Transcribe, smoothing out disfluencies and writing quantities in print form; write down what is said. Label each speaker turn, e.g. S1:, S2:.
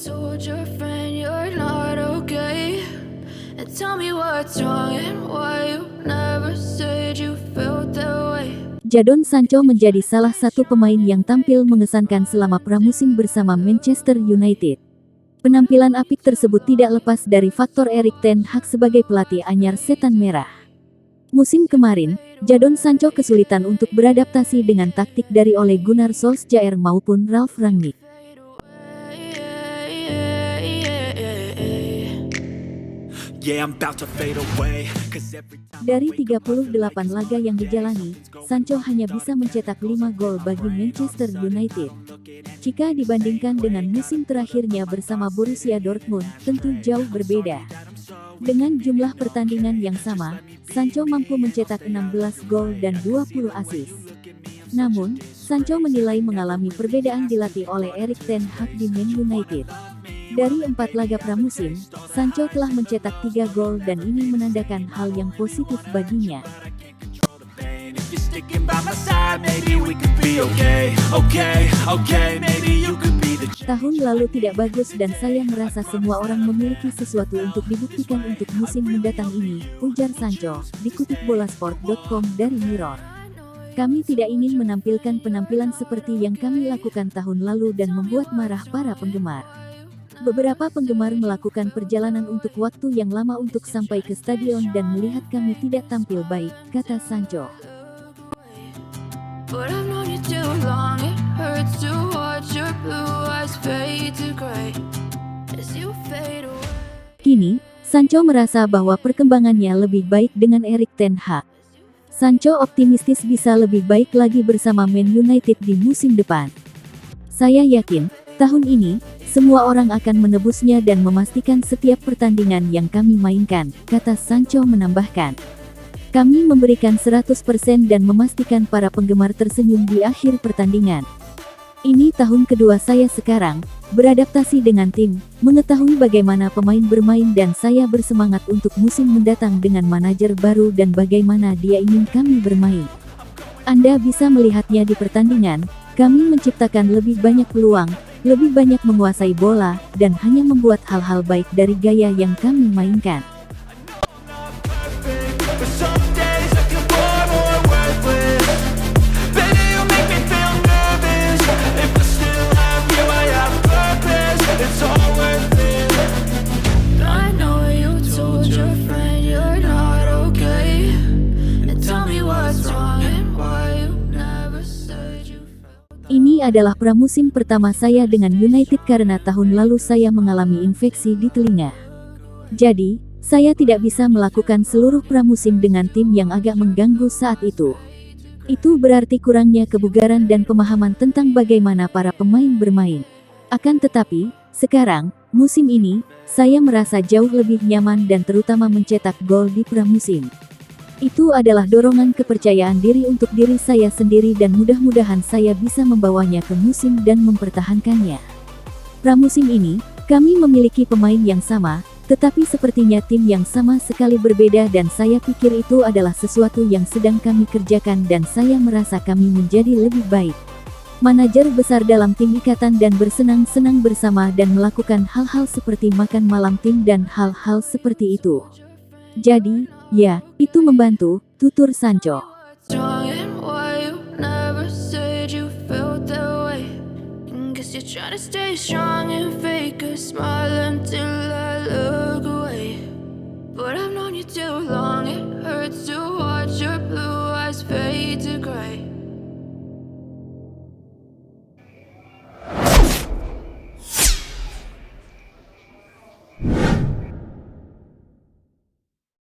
S1: told your friend you're not okay? And tell me what's wrong and why you never said you felt that way.
S2: Jadon Sancho menjadi salah satu pemain yang tampil mengesankan selama pramusim bersama Manchester United. Penampilan apik tersebut tidak lepas dari faktor Erik ten Hag sebagai pelatih anyar Setan Merah. Musim kemarin, Jadon Sancho kesulitan untuk beradaptasi dengan taktik dari Ole Gunnar Solskjaer maupun Ralf Rangnick. Dari 38 laga yang dijalani, Sancho hanya bisa mencetak 5 gol bagi Manchester United. Jika dibandingkan dengan musim terakhirnya bersama Borussia Dortmund, tentu jauh berbeda. Dengan jumlah pertandingan yang sama, Sancho mampu mencetak 16 gol dan 20 assist. Namun, Sancho menilai mengalami perbedaan dilatih oleh Erik ten Hag di Man United. Dari 4 laga pramusim, Sancho telah mencetak 3 gol dan ini menandakan hal yang positif baginya. Tahun lalu tidak bagus dan saya merasa semua orang memiliki sesuatu untuk dibuktikan untuk musim mendatang ini, ujar Sancho, dikutip bolasport.com dari Mirror. Kami tidak ingin menampilkan penampilan seperti yang kami lakukan tahun lalu dan membuat marah para penggemar. Beberapa penggemar melakukan perjalanan untuk waktu yang lama untuk sampai ke stadion dan melihat kami tidak tampil baik, kata Sancho. Kini, Sancho merasa bahwa perkembangannya lebih baik dengan Erik ten Hag. Sancho optimistis bisa lebih baik lagi bersama Man United di musim depan. Saya yakin, tahun ini, semua orang akan menebusnya dan memastikan setiap pertandingan yang kami mainkan, kata Sancho menambahkan. Kami memberikan 100% dan memastikan para penggemar tersenyum di akhir pertandingan. Ini tahun kedua saya sekarang, beradaptasi dengan tim, mengetahui bagaimana pemain bermain dan saya bersemangat untuk musim mendatang dengan manajer baru dan bagaimana dia ingin kami bermain. Anda bisa melihatnya di pertandingan, kami menciptakan lebih banyak peluang, lebih banyak menguasai bola, dan hanya membuat hal-hal baik dari gaya yang kami mainkan. Ini adalah pramusim pertama saya dengan United karena tahun lalu saya mengalami infeksi di telinga. Jadi, saya tidak bisa melakukan seluruh pramusim dengan tim yang agak mengganggu saat itu. Itu berarti kurangnya kebugaran dan pemahaman tentang bagaimana para pemain bermain. Akan tetapi, sekarang, musim ini, saya merasa jauh lebih nyaman dan terutama mencetak gol di pramusim. Itu adalah dorongan kepercayaan diri untuk diri saya sendiri dan mudah-mudahan saya bisa membawanya ke musim dan mempertahankannya. Pramusim ini, kami memiliki pemain yang sama, tetapi sepertinya tim yang sama sekali berbeda dan saya pikir itu adalah sesuatu yang sedang kami kerjakan dan saya merasa kami menjadi lebih baik. Manajer besar dalam tim ikatan dan bersenang-senang bersama dan melakukan hal-hal seperti makan malam tim dan hal-hal seperti itu. Jadi, ya, itu membantu, tutur Sancho. But I've known you too long.